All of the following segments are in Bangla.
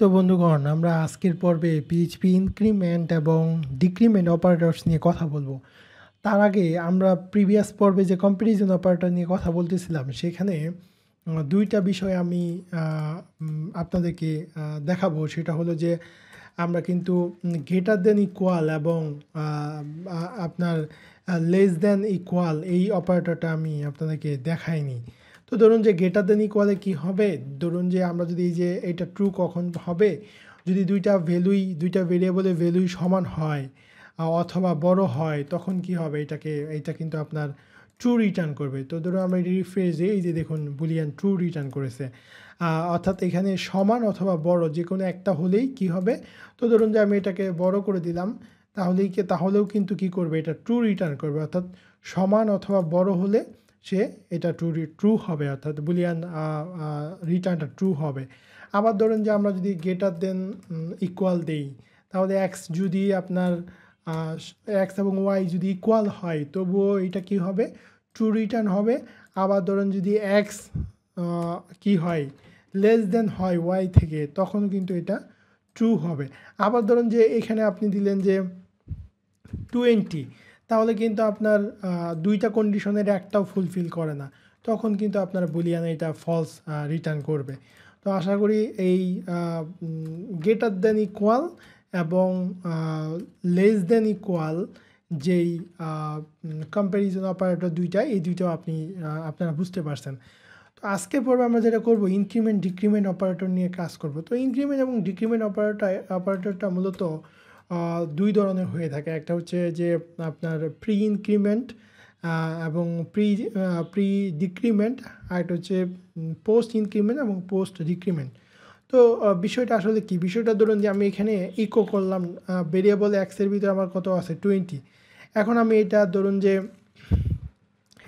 তো বন্ধুগণ, আমরা আজকের পর্বে পিএইচপি ইনক্রিমেন্ট এবং ডিক্রিমেন্ট অপারেটরস নিয়ে কথা বলবো। তার আগে আমরা প্রিভিয়াস পর্বে যে কম্প্যারিজন অপারেটর নিয়ে কথা বলতেছিলাম, সেখানে দুইটা বিষয় আমি আপনাদেরকে দেখাবো। সেটা হলো যে আমরা কিন্তু গ্রেটার দেন ইকুয়াল এবং আপনার লেস দেন ইকুয়াল এই অপারেটরটা আমি আপনাদেরকে দেখাইনি। তো ধরুন যে গ্রেটার দেন ইকুয়ালে কী হবে, ধরুন যে আমরা যদি এই যে এটা ট্রু কখন হবে, যদি দুইটা ভেরিয়েবলের ভ্যালুই সমান হয় অথবা বড় হয়, তখন কি হবে, এইটা কিন্তু আপনার ট্রু রিটার্ন করবে। তো ধরুন আমরা রিফ্রেশ দিই, এই যে দেখুন বুলিয়ান ট্রু রিটার্ন করেছে। অর্থাৎ এখানে সমান অথবা বড় যে কোনো একটা হলেই কি হবে। তো ধরুন যে আমি এটাকে বড় করে দিলাম, তাহলেও কিন্তু কি করবে, এটা ট্রু রিটার্ন করবে। অর্থাৎ সমান অথবা বড় হলে সে এটা ট্রু হবে, অর্থাৎ বুলিয়ান রিটার্নটা ট্রু হবে। আবার ধরুন যে আমরা যদি গ্রেটার দেন ইকুয়াল দেই, তাহলে এক্স যদি আপনার এক্স এবং ওয়াই যদি ইকুয়াল হয়, তবুও এটা কি হবে, ট্রু রিটার্ন হবে। আবার ধরুন যদি এক্স কি হয়, লেস দেন হয় ওয়াই থেকে, তখনও কিন্তু এটা ট্রু হবে। আবার ধরুন যে এখানে আপনি দিলেন যে 20, তাহলে কিন্তু আপনার দুইটা কন্ডিশনের একটাও ফুলফিল করে না, তখন কিন্তু আপনার বুলিয়ান এটা ফলস রিটার্ন করবে। তো আশা করি এই গ্রেটার দেন ইকুয়াল এবং লেস দেন ইকুয়াল যেই কম্প্যারিজন অপারেটর এই দুইটাও আপনারা বুঝতে পারছেন। তো আজকের পর্বে আমরা যেটা করব, ইনক্রিমেন্ট ডিক্রিমেন্ট অপারেটর নিয়ে কাজ করব। তো ইনক্রিমেন্ট এবং ডিক্রিমেন্ট অপারেটরটা মূলত দুই ধরনের হয়ে থাকে। একটা হচ্ছে যে আপনার প্রি ইনক্রিমেন্ট এবং প্রি ডিক্রিমেন্ট, আর একটা হচ্ছে পোস্ট ইনক্রিমেন্ট এবং পোস্ট ডিক্রিমেন্ট। তো বিষয়টা আসলে কি, বিষয়টা ধরুন যে আমি এখানে ইকো করলাম, ভেরিয়েবল এক্সের ভিতরে আমার কত আছে 20। এখন আমি এটা ধরুন যে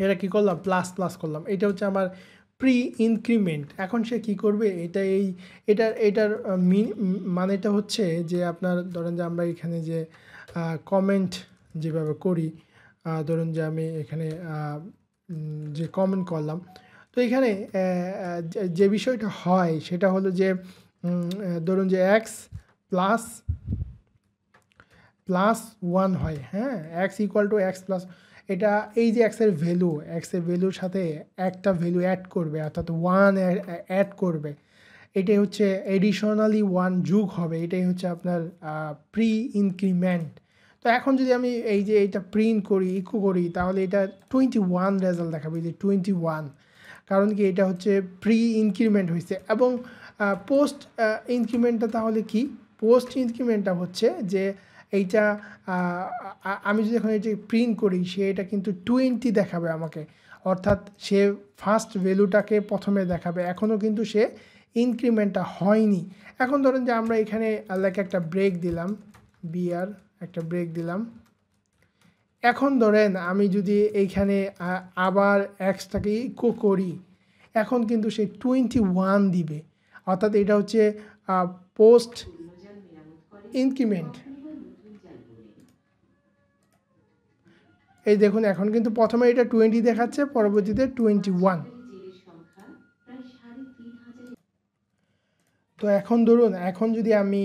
এটা কী করলাম, প্লাস করলাম, এটা হচ্ছে আমার প্রি ইনক্রিমেন্ট। এখন সে কী করবে, এটার মানেটা হচ্ছে যে আপনার ধরেন যে আমরা এখানে যে কমেন্ট যেভাবে করি, ধরুন যে আমি এখানে যে কমেন্ট করলাম, তো এখানে যে বিষয়টা হয় সেটা হলো যে ধরুন যে এক্স প্লাস 1 হয়, হ্যাঁ, x equal to x plus, এটা এই যে এক্সের ভ্যালুর সাথে একটা ভ্যালু অ্যাড করবে, অর্থাৎ 1 অ্যাড করবে, এটাই হচ্ছে এডিশনালি 1 যোগ হবে, এটাই হচ্ছে আপনার প্রি ইনক্রিমেন্ট। তো এখন যদি আমি এই যে এটা প্রিন্ট করি, ইকো করি, তাহলে এটা 21 রেজাল্ট দেখাবে, যে 21, কারণ কি এটা হচ্ছে প্রি ইনক্রিমেন্ট হয়েছে। এবং পোস্ট ইনক্রিমেন্টটা তাহলে কি, পোস্ট ইনক্রিমেন্টটা হচ্ছে যে এইটা আমি যদি এখন এটা প্রিন্ট করি, সে এটা কিন্তু 20 দেখাবে আমাকে, অর্থাৎ সে ফার্স্ট ভ্যালুটাকে প্রথমে দেখাবে, এখনও কিন্তু সে ইনক্রিমেন্টটা হয়নি। এখন ধরেন যে আমরা এখানে একটা ব্রেক দিলাম, একটা ব্রেক দিলাম। এখন ধরেন আমি যদি এইখানে আবার এক্সটাকে ইকো করি, এখন কিন্তু সে 21 দিবে, অর্থাৎ এটা হচ্ছে পোস্ট ইনক্রিমেন্ট। এই দেখুন, এখন কিন্তু প্রথমে এটা 20 দেখাচ্ছে, পরবর্তীতে 21। তো এখন ধরুন, এখন যদি আমি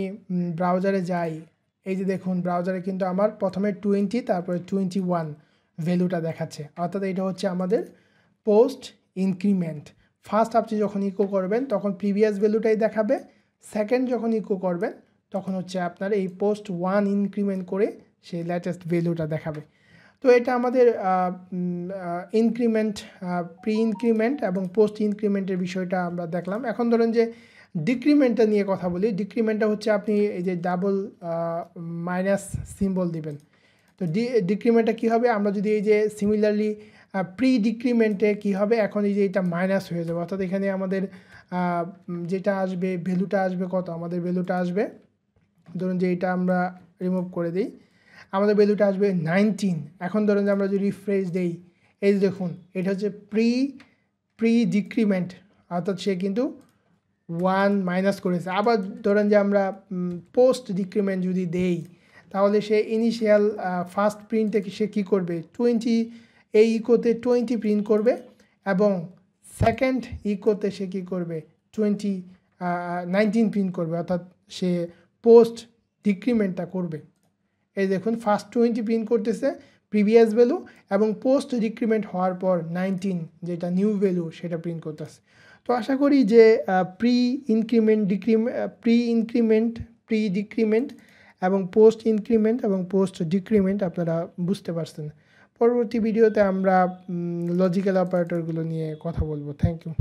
ব্রাউজারে যাই, এই যে দেখুন ব্রাউজারে কিন্তু আমার প্রথমে 20, তারপরে 21 ভ্যালুটা দেখাচ্ছে, অর্থাৎ এটা হচ্ছে আমাদের পোস্ট ইনক্রিমেন্ট। ফার্স্ট আপনি যখন ইকো করবেন তখন প্রিভিয়াস ভ্যালুটাই দেখাবে, সেকেন্ড যখন ইকো করবেন তখন হচ্ছে আপনার এই পোস্ট 1 ইনক্রিমেন্ট করে সেই লেটেস্ট ভ্যালুটা দেখাবে। তো এটা আমাদের ইনক্রিমেন্ট, প্রি ইনক্রিমেন্ট এবং পোস্ট ইনক্রিমেন্টের বিষয়টা আমরা দেখলাম। এখন ধরেন যে ডিক্রিমেন্টটা নিয়ে কথা বলি। ডিক্রিমেন্টটা হচ্ছে আপনি এই যে ডাবল মাইনাস সিম্বল দিবেন। তো ডিক্রিমেন্টটা কী হবে, আমরা যদি এই যে সিমিলারলি প্রি ডিক্রিমেন্টে কী হবে, এখন এই যে এটা মাইনাস হয়ে যাবে, অর্থাৎ এখানে আমাদের যেটা আসবে, ভ্যালুটা আসবে কত, আমাদের ভ্যালুটা আসবে, ধরুন যে এটা আমরা রিমুভ করে দিই, আমাদের ভ্যালুটা আসবে 19। এখন ধরুন যে আমরা যদি রিফ্রেশ দেই, এই যে দেখুন এটা হচ্ছে প্রি ডিক্রিমেন্ট, অর্থাৎ সে কিন্তু 1 মাইনাস করেছে। আবার ধরেন যে আমরা পোস্ট ডিক্রিমেন্ট যদি দেই, তাহলে সে ইনিশিয়াল ফার্স্ট প্রিন্টে সে কী করবে, 20, এই ইকোতে 20 প্রিন্ট করবে, এবং সেকেন্ড ইকোতে সে কী করবে, 20 19 প্রিন্ট করবে, অর্থাৎ সে পোস্ট ডিক্রিমেন্টটা করবে। এই দেখুন ফার্স্ট 20 প্রিন্ট করতেছে প্রিভিয়াস ভ্যালু, এবং পোস্ট ডিক্রিমেন্ট হওয়ার পর 19 যেটা নিউ ভ্যালু সেটা প্রিন্ট করতেছে। তো আশা করি যে প্রি ডিক্রিমেন্ট এবং পোস্ট ইনক্রিমেন্ট এবং পোস্ট ডিক্রিমেন্ট আপনারা বুঝতে পারছেন। পরবর্তী ভিডিওতে আমরা লজিক্যাল অপারেটরগুলো নিয়ে কথা বলবো। Thank you.